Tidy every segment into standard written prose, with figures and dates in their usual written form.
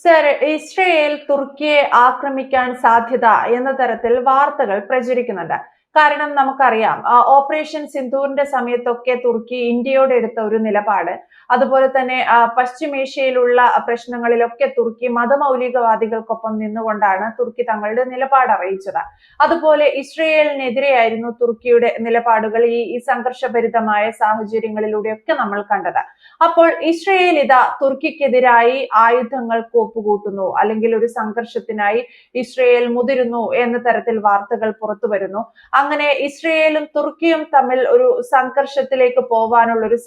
Sir, Israel തുർക്കിയെ ആക്രമിക്കാൻ സാധ്യത എന്ന തരത്തിൽ വാർത്തകൾ പ്രചരിക്കുന്നുണ്ട്. കാരണം നമുക്കറിയാം, ഓപ്പറേഷൻ സിന്ദൂറിന്റെ സമയത്തൊക്കെ തുർക്കി ഇന്ത്യയോട് എടുത്ത ഒരു നിലപാട്, അതുപോലെ തന്നെ പശ്ചിമേഷ്യയിലുള്ള പ്രശ്നങ്ങളിലൊക്കെ തുർക്കി മതമൗലികവാദികൾക്കൊപ്പം നിന്നുകൊണ്ടാണ് തുർക്കി തങ്ങളുടെ നിലപാട് അറിയിച്ചത്. അതുപോലെ ഇസ്രയേലിനെതിരെയായിരുന്നു തുർക്കിയുടെ നിലപാടുകൾ ഈ സംഘർഷഭരിതമായ സാഹചര്യങ്ങളിലൂടെയൊക്കെ നമ്മൾ കണ്ടത്. അപ്പോൾ ഇസ്രയേൽ ഇതാ തുർക്കിക്കെതിരായി ആയുധങ്ങൾ കോപ്പുകൂട്ടുന്നു, അല്ലെങ്കിൽ ഒരു സംഘർഷത്തിനായി ഇസ്രയേൽ മുതിരുന്നു എന്ന തരത്തിൽ വാർത്തകൾ പുറത്തു വരുന്നു. അങ്ങനെ ഇസ്രയേലും തുർക്കിയും തമ്മിൽ ഒരു സംഘർഷത്തിലേക്ക് പോവാനുള്ള ഒരു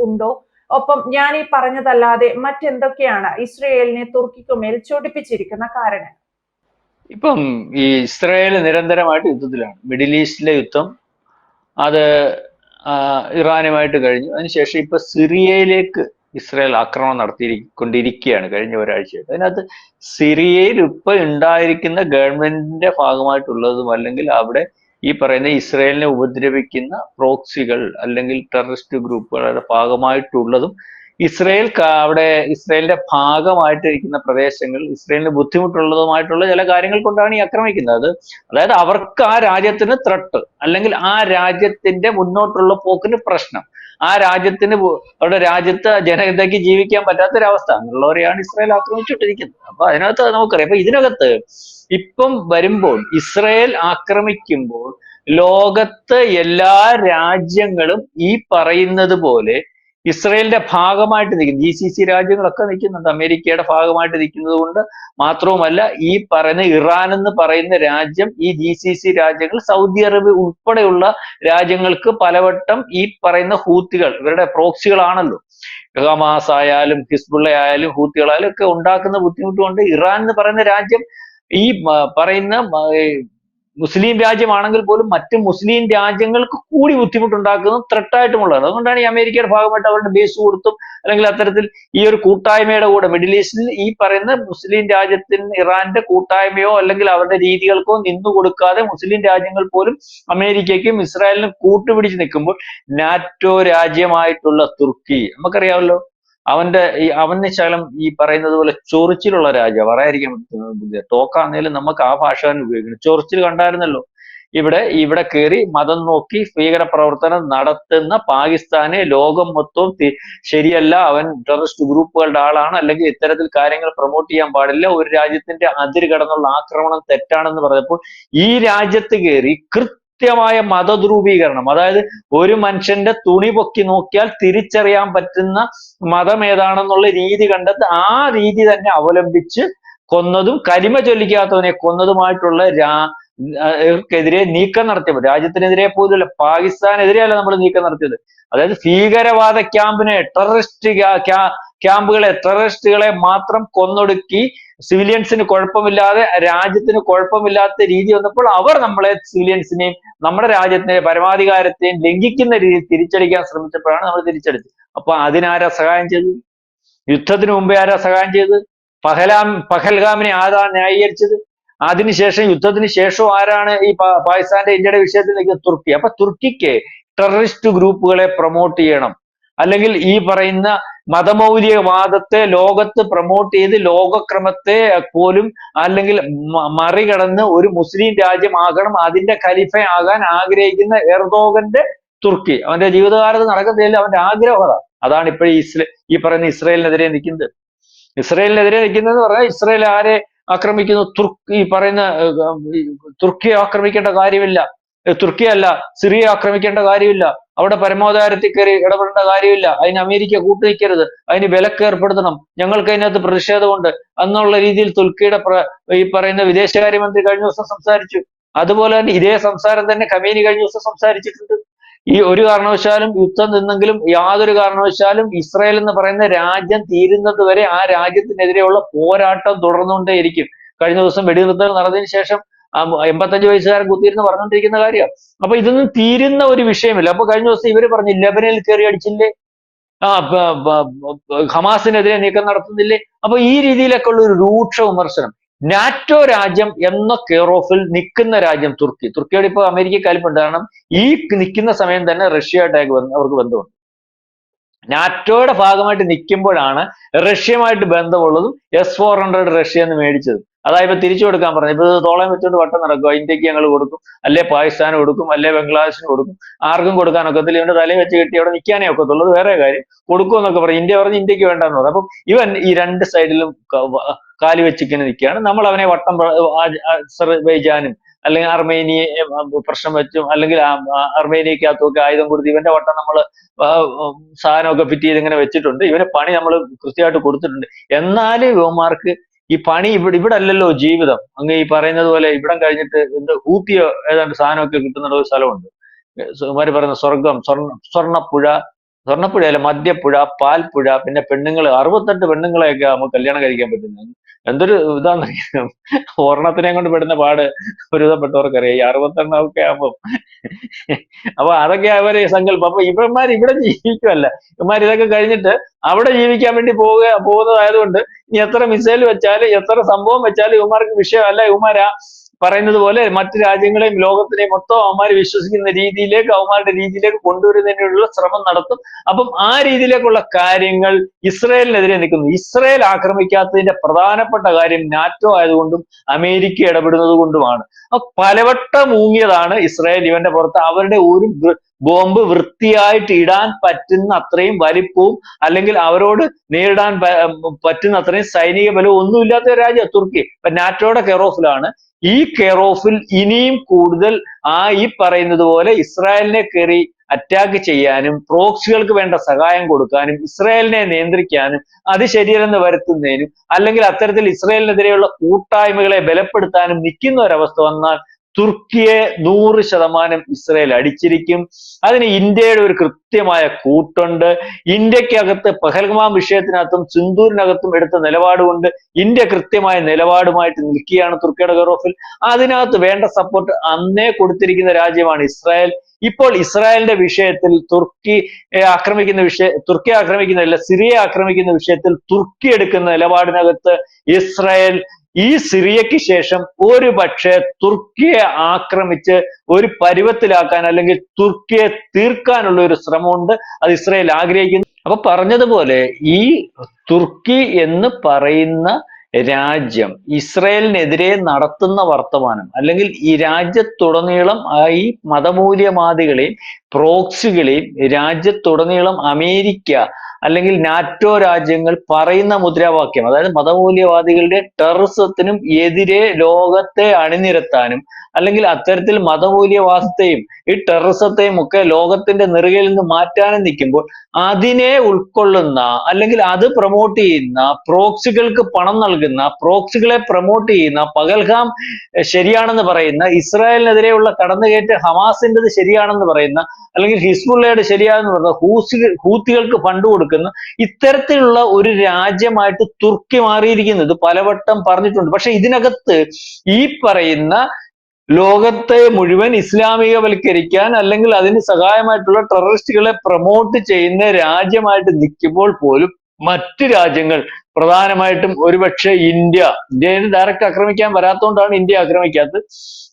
ഉണ്ടോ? ഒപ്പം ഞാൻ ഈ പറഞ്ഞതല്ലാതെ മറ്റെന്തൊക്കെയാണ് ഇസ്രയേലിനെ തുർക്കിക്കുമേൽ ചൊടിപ്പിച്ചിരിക്കുന്ന കാരണം? ഇപ്പം ഈ ഇസ്രായേൽ നിരന്തരമായിട്ട് യുദ്ധത്തിലാണ്. മിഡിൽ ഈസ്റ്റിലെ യുദ്ധം അത് ഇറാനുമായിട്ട് കഴിഞ്ഞു. അതിനുശേഷം ഇപ്പൊ സിറിയയിലേക്ക് ഇസ്രായേൽ ആക്രമണം നടത്തിക്കൊണ്ടിരിക്കുകയാണ് കഴിഞ്ഞ ഒരാഴ്ചയായിട്ട്. അതിനകത്ത് സിറിയയിൽ ഇപ്പൊ ഉണ്ടായിരിക്കുന്ന ഗവൺമെന്റിന്റെ ഭാഗമായിട്ടുള്ളതും, അല്ലെങ്കിൽ അവിടെ ഈ പറയുന്ന ഇസ്രായേലിനെ ഉപദ്രവിക്കുന്ന പ്രോക്സികൾ അല്ലെങ്കിൽ ടെററിസ്റ്റ് ഗ്രൂപ്പുകളുടെ ഭാഗമായിട്ടുള്ളതും, അവിടെ ഇസ്രായേലിന്റെ ഭാഗമായിട്ടിരിക്കുന്ന പ്രദേശങ്ങൾ ഇസ്രായേലിന് ബുദ്ധിമുട്ടുള്ളതുമായിട്ടുള്ള ചില കാര്യങ്ങൾ കൊണ്ടാണ് ഈ ആക്രമിക്കുന്നത്. അതായത് അവർക്ക് ആ രാജ്യത്തിന് ത്രട്ട്, അല്ലെങ്കിൽ ആ രാജ്യത്തിന്റെ മുന്നോട്ടുള്ള പോക്കിന് പ്രശ്നം, ആ രാജ്യത്തിന് അവരുടെ രാജ്യത്ത് ജനതയ്ക്ക് ജീവിക്കാൻ പറ്റാത്തൊരവസ്ഥ, അങ്ങനെയുള്ളവരെയാണ് ഇസ്രായേൽ ആക്രമിച്ചുകൊണ്ടിരിക്കുന്നത്. അപ്പൊ അതിനകത്ത് നമുക്കറിയാം, അപ്പൊ ഇതിനകത്ത് ഇപ്പം വരുമ്പോൾ ഇസ്രായേൽ ആക്രമിക്കുമ്പോൾ ലോകത്ത് എല്ലാ രാജ്യങ്ങളും ഈ പറയുന്നത് പോലെ ഇസ്രയേലിന്റെ ഭാഗമായിട്ട് നിൽക്കുന്നു. GCC രാജ്യങ്ങളൊക്കെ നിൽക്കുന്നുണ്ട്. അമേരിക്കയുടെ ഭാഗമായിട്ട് നിൽക്കുന്നത് കൊണ്ട് മാത്രവുമല്ല, ഈ പറയുന്ന ഇറാൻ എന്ന് പറയുന്ന രാജ്യം, ഈ GCC രാജ്യങ്ങൾ, സൗദി അറേബ്യ ഉൾപ്പെടെയുള്ള രാജ്യങ്ങൾക്ക് പലവട്ടം ഈ പറയുന്ന ഹൂത്തികൾ ഇവരുടെ പ്രോക്സികളാണല്ലോ. ഹമാസ് ആയാലും ഹിസ്ബുള്ള ആയാലും ഹൂത്തികളായാലും ഒക്കെ ഉണ്ടാക്കുന്ന ബുദ്ധിമുട്ട് കൊണ്ട് ഇറാൻ എന്ന് പറയുന്ന രാജ്യം ഈ പറയുന്ന മുസ്ലിം രാജ്യമാണെങ്കിൽ പോലും മറ്റ് മുസ്ലിം രാജ്യങ്ങൾക്ക് കൂടി ബുദ്ധിമുട്ടുണ്ടാക്കുന്നതും ത്രെട്ടായിട്ടുമുള്ളത്. അതുകൊണ്ടാണ് ഈ അമേരിക്കയുടെ ഭാഗമായിട്ട് അവരുടെ ബേസ് കൊടുത്തും, അല്ലെങ്കിൽ അത്തരത്തിൽ ഈ ഒരു കൂട്ടായ്മയുടെ കൂടെ മിഡിൽ ഈസ്റ്റിൽ ഈ പറയുന്ന മുസ്ലിം രാജ്യത്തിന് ഇറാന്റെ കൂട്ടായ്മയോ അല്ലെങ്കിൽ അവരുടെ രീതികൾക്കോ നിന്നു കൊടുക്കാതെ മുസ്ലിം രാജ്യങ്ങൾ പോലും അമേരിക്കയ്ക്കും ഇസ്രായേലിനും കൂട്ടുപിടിച്ച് നിൽക്കുമ്പോൾ, നാറ്റോ രാജ്യമായിട്ടുള്ള തുർക്കി നമുക്കറിയാമല്ലോ, അവന് ശകലം ഈ പറയുന്നത് പോലെ ചൊറിച്ചിലുള്ള രാജ്യം, പറയാതിരിക്കാൻ തോക്കാന്നേലും നമുക്ക് ആ ഭാഷ തന്നെ ഉപയോഗിക്കണം. ചൊറിച്ചിൽ കണ്ടായിരുന്നല്ലോ. ഇവിടെ കയറി മതം നോക്കി ഭീകര പ്രവർത്തനം നടത്തുന്ന പാകിസ്ഥാനെ ലോകം മൊത്തവും ശരിയല്ല, അവൻ ടെററിസ്റ്റ് ഗ്രൂപ്പുകളുടെ ആളാണ്, അല്ലെങ്കിൽ ഇത്തരത്തിൽ കാര്യങ്ങൾ പ്രൊമോട്ട് ചെയ്യാൻ പാടില്ല, ഒരു രാജ്യത്തിന്റെ അതിര് കടന്നുള്ള ആക്രമണം തെറ്റാണെന്ന് പറഞ്ഞപ്പോൾ ഈ രാജ്യത്ത് കയറി കൃത്യമായ മതധ്രുവീകരണം, അതായത് ഒരു മനുഷ്യന്റെ തുണി പൊക്കി നോക്കിയാൽ തിരിച്ചറിയാൻ പറ്റുന്ന മതം ഏതാണെന്നുള്ള രീതി കണ്ടെത്തി ആ രീതി തന്നെ അവലംബിച്ച് കൊന്നതും, കരിമ ചൊല്ലിക്കാത്തവനെ കൊന്നതുമായിട്ടുള്ള ക്കെതിരെ നീക്കം നടത്തിയപ്പോൾ, രാജ്യത്തിനെതിരെ പോലുമല്ല, പാകിസ്ഥാനെതിരെയല്ല നമ്മൾ നീക്കം നടത്തിയത്. അതായത് ഭീകരവാദ ക്യാമ്പിനെ, ടെററിസ്റ്റ് ക്യാമ്പുകളെ, ടെററിസ്റ്റുകളെ മാത്രം കൊന്നൊടുക്കി സിവിലിയൻസിന് കുഴപ്പമില്ലാതെ, രാജ്യത്തിന് കുഴപ്പമില്ലാത്ത രീതി വന്നപ്പോൾ അവർ നമ്മളെ, സിവിലിയൻസിനെയും നമ്മുടെ രാജ്യത്തിന്റെ പരമാധികാരത്തെയും ലംഘിക്കുന്ന രീതിയിൽ തിരിച്ചടിക്കാൻ ശ്രമിച്ചപ്പോഴാണ് നമ്മൾ തിരിച്ചടിച്ചത്. അപ്പൊ അതിനാരാ സഹായം ചെയ്തത്? യുദ്ധത്തിന് മുമ്പേ ആരാ സഹായം ചെയ്തത്? പഹൽഗാമിനെ ആരാ ന്യായീകരിച്ചത്? അതിനുശേഷം, യുദ്ധത്തിന് ശേഷവും ആരാണ് ഈ പാകിസ്ഥാന്റെ ഇന്ത്യയുടെ വിഷയത്തിൽ നിൽക്കുന്നത്? തുർക്കി. അപ്പൊ തുർക്കിക്ക് ടെററിസ്റ്റ് ഗ്രൂപ്പുകളെ പ്രൊമോട്ട് ചെയ്യണം, അല്ലെങ്കിൽ ഈ പറയുന്ന മതമൗലികവാദത്തെ ലോകത്ത് പ്രൊമോട്ട് ചെയ്ത് ലോകക്രമത്തെ പോലും അല്ലെങ്കിൽ മറികടന്ന് ഒരു മുസ്ലിം രാജ്യമാകണം, അതിന്റെ ഖലീഫ ആകാൻ ആഗ്രഹിക്കുന്ന എർദോഗന്റെ തുർക്കി, അവന്റെ ജീവിതകാലത്ത് നടക്കുന്നില്ല, അവന്റെ ആഗ്രഹം അതാണ് ഇപ്പോഴും ഈ പറയുന്ന ഇസ്രായേലിനെതിരെ നിൽക്കുന്നത്. ഇസ്രായേലിനെതിരെ നിൽക്കുന്നതെന്ന് പറഞ്ഞാൽ, ഇസ്രായേൽ ആരെ ആക്രമിക്കുന്നു? ഈ പറയുന്ന തുർക്കിയെ ആക്രമിക്കേണ്ട കാര്യമില്ല, തുർക്കിയല്ല സിറിയ ആക്രമിക്കേണ്ട കാര്യമില്ല, അവിടെ പരമോദാരത്തിൽ കയറി ഇടപെടേണ്ട കാര്യമില്ല, അതിന് അമേരിക്ക കൂട്ടുനിൽക്കരുത്, അതിന് വിലക്ക് ഏർപ്പെടുത്തണം, ഞങ്ങൾക്ക് അതിനകത്ത് പ്രതിഷേധമുണ്ട് എന്നുള്ള രീതിയിൽ തുർക്കിയുടെ ഈ പറയുന്ന വിദേശകാര്യമന്ത്രി കഴിഞ്ഞ ദിവസം സംസാരിച്ചു. അതുപോലെ തന്നെ ഇതേ സംസാരം തന്നെ ഖമേനി കഴിഞ്ഞ ദിവസം സംസാരിച്ചിട്ടുണ്ട്. ഈ ഒരു കാരണവശാലും യുദ്ധം നിന്നെങ്കിലും യാതൊരു കാരണവശാലും ഇസ്രായേൽ എന്ന് പറയുന്ന രാജ്യം തീരുന്നത് വരെ ആ രാജ്യത്തിനെതിരെയുള്ള പോരാട്ടം തുടർന്നുകൊണ്ടേയിരിക്കും. കഴിഞ്ഞ ദിവസം വെടിനിർത്തൽ നടന്നതിന് ശേഷം 85 വയസ്സുകാരൻ കുത്തിയിരുന്ന് പറഞ്ഞുകൊണ്ടിരിക്കുന്ന കാര്യമാണ്. അപ്പൊ ഇതൊന്നും തീരുന്ന ഒരു വിഷയമില്ല. അപ്പൊ കഴിഞ്ഞ ദിവസം ഇവര് പറഞ്ഞു, ലെബനിൽ കയറി അടിച്ചില്ലേ, ഹമാസിനെതിരെ നീക്കം നടത്തുന്നില്ലേ. അപ്പൊ ഈ രീതിയിലൊക്കെ ഉള്ള ഒരു രൂക്ഷ വിമർശനം. നാറ്റോ രാജ്യം എന്ന കെയർ ഓഫിൽ നിൽക്കുന്ന രാജ്യം തുർക്കിയോട് ഇപ്പൊ അമേരിക്ക കലിപ്പുണ്ട്. കാരണം ഈ നിൽക്കുന്ന സമയം തന്നെ റഷ്യയായിട്ട് അവർക്ക് ബന്ധമുണ്ട്. നാറ്റോയുടെ ഭാഗമായിട്ട് നിൽക്കുമ്പോഴാണ് റഷ്യയുമായിട്ട് ബന്ധമുള്ളതും S-400 റഷ്യ എന്ന് മേടിച്ചത്. അതായത് ഇപ്പൊ തിരിച്ചു കൊടുക്കാൻ പറഞ്ഞു. ഇപ്പൊ തോളയം വെച്ചുകൊണ്ട് വട്ടം നടക്കുക, ഇന്ത്യക്ക് ഞങ്ങൾ കൊടുക്കും, അല്ലെ പാകിസ്ഥാന് കൊടുക്കും, അല്ലെ ബംഗ്ലാദേശിന് കൊടുക്കും, ആർക്കും കൊടുക്കാൻ ഒക്കത്തില്ല, ഇവന്റെ തലയിൽ വെച്ച് കെട്ടി അവിടെ നിൽക്കാനേ ഒക്കത്തുള്ളൂ, വേറെ കാര്യം കൊടുക്കും എന്നൊക്കെ പറയും. ഇന്ത്യ പറഞ്ഞ് ഇന്ത്യക്ക് വേണ്ടെന്ന് പറഞ്ഞു. അപ്പം ഇവൻ ഈ രണ്ട് സൈഡിലും കാലി വെച്ചിങ്ങനെ നിൽക്കുകയാണ്. നമ്മൾ അവനെ വട്ടം അസർബൈജാനും അല്ലെങ്കിൽ അർമേനിയ പ്രശ്നം വെച്ചും അല്ലെങ്കിൽ അർമേനിയക്കകത്തൊക്കെ ആയുധം കൊടുത്ത് ഇവന്റെ വട്ടം നമ്മൾ സാധനമൊക്കെ ഫിറ്റ് ചെയ്ത് ഇങ്ങനെ വെച്ചിട്ടുണ്ട്. ഇവന് പണി നമ്മൾ കൃത്യമായിട്ട് കൊടുത്തിട്ടുണ്ട്. എന്നാലും യുവമാർക്ക് ഈ പണി ഇവിടെ അല്ലല്ലോ ജീവിതം. അങ്ങ് ഈ പറയുന്നത് പോലെ ഇവിടം കഴിഞ്ഞിട്ട് എന്ത് ഊട്ടിയോ ഏതാണ്ട് സാധനമൊക്കെ കിട്ടുന്ന ഒരു സ്ഥലമുണ്ട്. ഇവര് പറയുന്ന സ്വർഗം, സ്വർണ്ണപ്പുഴയല്ല, മദ്യപ്പുഴ, പാൽപ്പുഴ, പിന്നെ പെണ്ണുങ്ങൾ 68 പെണ്ണുങ്ങളെയൊക്കെ നമുക്ക് കല്യാണം കഴിക്കാൻ പറ്റുന്നത്. എന്തൊരു ഇതാന്നറിയാം. ഒരെണ്ണത്തിനെ കൊണ്ട് പെടുന്ന പാട് ഒരുവിധപ്പെട്ടവർക്കറിയാം. ഈ 60 ഒക്കെ ആകുമ്പം അപ്പൊ അതൊക്കെ അവര് സങ്കല്പം. അപ്പൊ ഇവന്മാർ ഇവിടെ ജീവിക്കുമല്ല, ഇവന്മാർ ഇതൊക്കെ കഴിഞ്ഞിട്ട് അവിടെ ജീവിക്കാൻ വേണ്ടി പോകുന്നതായതുകൊണ്ട് ഇനി എത്ര മിസൈൽ വെച്ചാലും എത്ര സംഭവം വെച്ചാലും ഇവന്മാർക്ക് വിഷയമല്ല. ഇവന്മാരാ പറയുന്നത് പോലെ മറ്റു രാജ്യങ്ങളെയും ലോകത്തിനെയും മൊത്തം അവന്മാർ വിശ്വസിക്കുന്ന രീതിയിലേക്ക്, അവന്മാരുടെ രീതിയിലേക്ക് കൊണ്ടുവരുന്നതിനുള്ള ശ്രമം നടത്തും. അപ്പം ആ രീതിയിലേക്കുള്ള കാര്യങ്ങൾ ഇസ്രായേലിനെതിരെ നിൽക്കുന്നു. ഇസ്രായേൽ ആക്രമിക്കാത്തതിന്റെ പ്രധാനപ്പെട്ട കാര്യം നാറ്റോ ആയതുകൊണ്ടും അമേരിക്ക ഇടപെടുന്നത് കൊണ്ടുമാണ്. പലവട്ടം ഊങ്ങിയതാണ് ഇസ്രായേൽ ഇവന്റെ പുറത്ത്. അവരുടെ ഒരു ബോംബ് വൃത്തിയായിട്ട് ഇടാൻ പറ്റുന്ന അത്രയും വലിപ്പവും അല്ലെങ്കിൽ അവരോട് നേരിടാൻ പറ്റുന്ന അത്രയും സൈനിക ബലവും ഒന്നുമില്ലാത്ത രാജ്യം തുർക്കി. ഇപ്പൊ നാറ്റോയുടെ കെയർ ഓഫിലാണ്. ഈ കെയർ ഓഫിൽ ഇനിയും കൂടുതൽ ഈ പറയുന്നത് പോലെ ഇസ്രായേലിനെ കയറി അറ്റാക്ക് ചെയ്യാനും പ്രോക്സികൾക്ക് വേണ്ട സഹായം കൊടുക്കാനും ഇസ്രായേലിനെ നിയന്ത്രിക്കാനും അത് ശരിയല്ലെന്ന് വരുത്തുന്നതിനും അല്ലെങ്കിൽ അത്തരത്തിൽ ഇസ്രായേലിനെതിരെയുള്ള കൂട്ടായ്മകളെ ബലപ്പെടുത്താനും നിൽക്കുന്ന ഒരവസ്ഥ വന്നാൽ തുർക്കിയെ 100% ഇസ്രായേൽ അടിച്ചിരിക്കും. അതിന് ഇന്ത്യയുടെ ഒരു കൃത്യമായ കൂട്ടുണ്ട്. ഇന്ത്യക്കകത്ത് പഹൽഗാം വിഷയത്തിനകത്തും സിന്ദൂരിനകത്തും എടുത്ത നിലപാടുകൊണ്ട് ഇന്ത്യ കൃത്യമായ നിലപാടുമായിട്ട് നിൽക്കുകയാണ് തുർക്കിയുടെ ഗറോഫിൽ. അതിനകത്ത് വേണ്ട സപ്പോർട്ട് അന്നേ കൊടുത്തിരിക്കുന്ന രാജ്യമാണ് ഇസ്രായേൽ. ഇപ്പോൾ ഇസ്രായേലിന്റെ വിഷയത്തിൽ തുർക്കി ആക്രമിക്കുന്നതല്ല, സിറിയയെ ആക്രമിക്കുന്ന വിഷയത്തിൽ തുർക്കി എടുക്കുന്ന നിലപാടിനകത്ത് ഇസ്രായേൽ ഈ സിറിയയ്ക്ക് ശേഷം ഒരു പക്ഷേ തുർക്കിയെ ആക്രമിച്ച് ഒരു പരുവത്തിലാക്കാൻ അല്ലെങ്കിൽ തുർക്കിയെ തീർക്കാനുള്ള ഒരു ശ്രമമുണ്ട്. അത് ഇസ്രായേൽ ആഗ്രഹിക്കുന്നു. അപ്പൊ പറഞ്ഞതുപോലെ ഈ തുർക്കി എന്ന് പറയുന്ന രാജ്യം ഇസ്രായേലിനെതിരെ നടത്തുന്ന വർത്തമാനം അല്ലെങ്കിൽ ഈ രാജ്യത്തുടനീളം ഈ മതമൂല്യവാദികളെയും പ്രോക്സികളെയും രാജ്യത്തുടനീളം അമേരിക്ക അല്ലെങ്കിൽ നാറ്റോ രാജ്യങ്ങൾ പറയുന്ന മുദ്രാവാക്യം, അതായത് മതമൂല്യവാദികളുടെ ടെററിസത്തിനും എതിരെ ലോകത്തെ അണിനിരത്താനും അല്ലെങ്കിൽ അത്തരത്തിൽ മതമൂല്യവാദത്തെയും ഈ ടെററിസത്തെയും ഒക്കെ ലോകത്തിന്റെ നെറുകയിൽ നിന്ന് മാറ്റാനും നിൽക്കുമ്പോൾ അതിനെ ഉൾക്കൊള്ളുന്ന അല്ലെങ്കിൽ അത് പ്രൊമോട്ട് ചെയ്യുന്ന പ്രോക്സികൾക്ക് പണം നൽകുന്ന പ്രോക്സികളെ പ്രൊമോട്ട് ചെയ്യുന്ന പഹൽഗാം ശരിയാണെന്ന് പറയുന്ന ഇസ്രായേലിനെതിരെയുള്ള കടന്നുകയറ്റം ഹമാസിൻ്റെത് ശരിയാണെന്ന് പറയുന്ന അല്ലെങ്കിൽ ഹിസ്ബുള്ളയുടെ ശരിയാണെന്ന് പറയുന്ന ഹൂത്തികൾക്ക് ഫണ്ട് കൊടുക്കുന്ന ഇത്തരത്തിലുള്ള ഒരു രാജ്യമായിട്ട് തുർക്കി മാറിയിരിക്കുന്നത് പലവട്ടം പറഞ്ഞിട്ടുണ്ട്. പക്ഷെ ഇതിനകത്ത് ഈ പറയുന്ന ലോകത്തെ മുഴുവൻ ഇസ്ലാമികവൽക്കരിക്കാൻ അല്ലെങ്കിൽ അതിന് സഹായമായിട്ടുള്ള ടെററിസ്റ്റുകളെ പ്രൊമോട്ട് ചെയ്യുന്ന രാജ്യമായിട്ട് നിൽക്കുമ്പോൾ പോലും മറ്റ് രാജ്യങ്ങൾ പ്രധാനമായിട്ടും ഒരുപക്ഷെ ഇന്ത്യയെ ഡയറക്റ്റ് ആക്രമിക്കാൻ വരാത്തതുകൊണ്ടാണ് ഇന്ത്യ ആക്രമിക്കാത്തത്.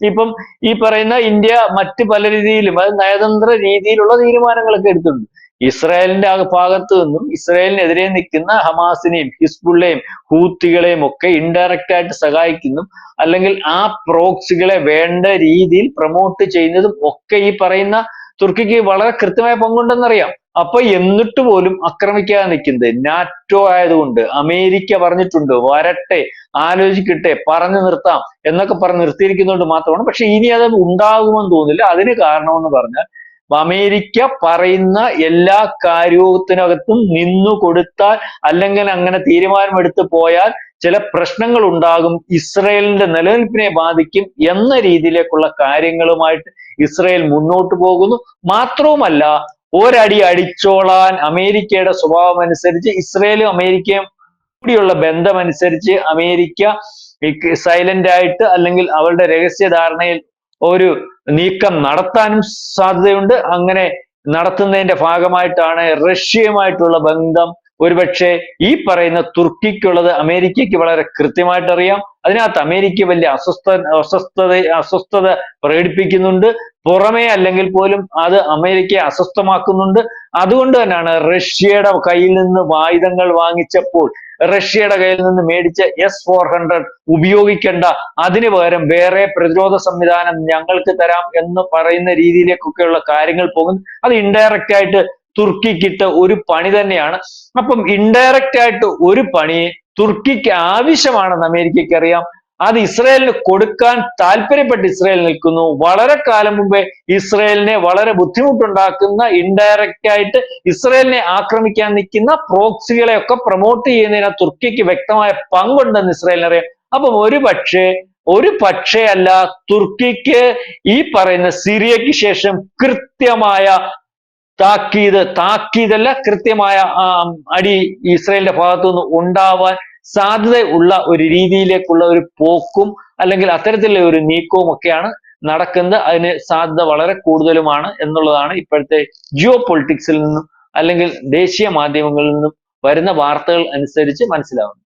ഇപ്പം ഈ പറയുന്ന ഇന്ത്യ മറ്റ് പല രീതിയിലും അത് നയതന്ത്ര രീതിയിലുള്ള തീരുമാനങ്ങളൊക്കെ എടുത്തിട്ടുണ്ട്. ഇസ്രായേലിന്റെ ഭാഗത്തു നിന്നും ഇസ്രായേലിനെതിരെ നിൽക്കുന്ന ഹമാസിനെയും ഹിസ്ബുള്ളയും ഹൂത്തികളെയും ഒക്കെ ഇൻഡയറക്റ്റ് ആയിട്ട് സഹായിക്കുന്നു അല്ലെങ്കിൽ ആ പ്രോക്സികളെ വേണ്ട രീതിയിൽ പ്രൊമോട്ട് ചെയ്യുന്നതും ഒക്കെ ഈ പറയുന്ന തുർക്കിക്ക് വളരെ കൃത്യമായ പങ്കുണ്ടെന്നറിയാം. അപ്പൊ എന്നിട്ട് പോലും ആക്രമിക്കാതെ നിൽക്കുന്നത് നാറ്റോ ആയതുകൊണ്ട് അമേരിക്ക പറഞ്ഞിട്ടുണ്ട് വരട്ടെ, ആലോചിക്കട്ടെ, പറഞ്ഞു നിർത്താം എന്നൊക്കെ പറഞ്ഞ് നിർത്തിയിരിക്കുന്നതുകൊണ്ട് മാത്രമാണ്. പക്ഷെ ഇനി അത് ഉണ്ടാകുമെന്ന് തോന്നുന്നില്ല. അതിന് കാരണമെന്ന് പറഞ്ഞാൽ അമേരിക്ക പറയുന്ന എല്ലാ കാര്യത്തിനകത്തും നിന്നു കൊടുത്താൽ അല്ലെങ്കിൽ അങ്ങനെ തീരുമാനമെടുത്ത് പോയാൽ ചില പ്രശ്നങ്ങൾ ഉണ്ടാകും, ഇസ്രായേലിന്റെ നിലനിൽപ്പിനെ ബാധിക്കും എന്ന രീതിയിലേക്കുള്ള കാര്യങ്ങളുമായിട്ട് ഇസ്രായേൽ മുന്നോട്ട് പോകുന്നു. മാത്രവുമല്ല ഒരടി അടിച്ചോളാൻ അമേരിക്കയുടെ സ്വഭാവം അനുസരിച്ച് ഇസ്രായേലും അമേരിക്കയും കൂടിയുള്ള ബന്ധമനുസരിച്ച് അമേരിക്ക സൈലന്റ് ആയിട്ട് അല്ലെങ്കിൽ അവരുടെ രഹസ്യധാരണയിൽ ഒരു നീക്കം നടത്താനും സാധ്യതയുണ്ട്. അങ്ങനെ നടത്തുന്നതിന്റെ ഭാഗമായിട്ടാണ് റഷ്യയുമായിട്ടുള്ള ബന്ധം ഒരുപക്ഷെ ഈ പറയുന്ന തുർക്കിക്കുള്ളത് അമേരിക്കയ്ക്ക് വളരെ കൃത്യമായിട്ട് അറിയാം. അതിനകത്ത് അമേരിക്ക വലിയ അസ്വസ്ഥത പ്രകടിപ്പിക്കുന്നുണ്ട്. പുറമേ അല്ലെങ്കിൽ പോലും അത് അമേരിക്കയെ അസ്വസ്ഥമാക്കുന്നുണ്ട്. അതുകൊണ്ട് തന്നെയാണ് റഷ്യയുടെ കയ്യിൽ നിന്ന് ആയുധങ്ങൾ വാങ്ങിച്ചപ്പോൾ റഷ്യയുടെ കയ്യിൽ നിന്ന് മേടിച്ച S-400 ഉപയോഗിക്കേണ്ട, അതിനു പകരം വേറെ പ്രതിരോധ സംവിധാനം ഞങ്ങൾക്ക് തരാം എന്ന് പറയുന്ന രീതിയിലേക്കൊക്കെയുള്ള കാര്യങ്ങൾ പോകുന്നു. അത് ഇൻഡയറക്റ്റ് ആയിട്ട് തുർക്കിക്കിട്ട് ഒരു പണി തന്നെയാണ്. അപ്പം ഇൻഡയറക്റ്റ് ആയിട്ട് ഒരു പണി തുർക്കിക്ക് ആവശ്യമാണെന്ന് അമേരിക്കയ്ക്ക് അറിയാം. അത് ഇസ്രായേലിന് കൊടുക്കാൻ താല്പര്യപ്പെട്ട് ഇസ്രായേൽ നിൽക്കുന്നു. വളരെ കാലം മുമ്പേ ഇസ്രായേലിനെ വളരെ ബുദ്ധിമുട്ടുണ്ടാക്കുന്ന, ഇൻഡയറക്റ്റ് ആയിട്ട് ഇസ്രായേലിനെ ആക്രമിക്കാൻ നിൽക്കുന്ന പ്രോക്സികളെ ഒക്കെ പ്രൊമോട്ട് ചെയ്യുന്നതിന് തുർക്കിക്ക് വ്യക്തമായ പങ്കുണ്ടെന്ന് ഇസ്രായേലിനറിയാം. അപ്പം ഒരു പക്ഷേ അല്ല, തുർക്കിക്ക് ഈ പറയുന്ന സിറിയയ്ക്ക് ശേഷം കൃത്യമായ താക്കീതല്ല, കൃത്യമായ അടി ഇസ്രായേലിന്റെ ഭാഗത്തുനിന്ന് ഉണ്ടാവാൻ സാധ്യതയുള്ള ഒരു രീതിയിലേക്കുള്ള ഒരു പോക്കും അല്ലെങ്കിൽ അത്തരത്തിലുള്ള ഒരു നീക്കവും ഒക്കെയാണ് നടക്കുന്നത്. അതിന് സാധ്യത വളരെ കൂടുതലുമാണ് എന്നുള്ളതാണ് ഇപ്പോഴത്തെ ജിയോ പൊളിറ്റിക്സിൽ നിന്നും അല്ലെങ്കിൽ ദേശീയ മാധ്യമങ്ങളിൽ നിന്നും വരുന്ന വാർത്തകൾ അനുസരിച്ച് മനസ്സിലാവുന്നത്.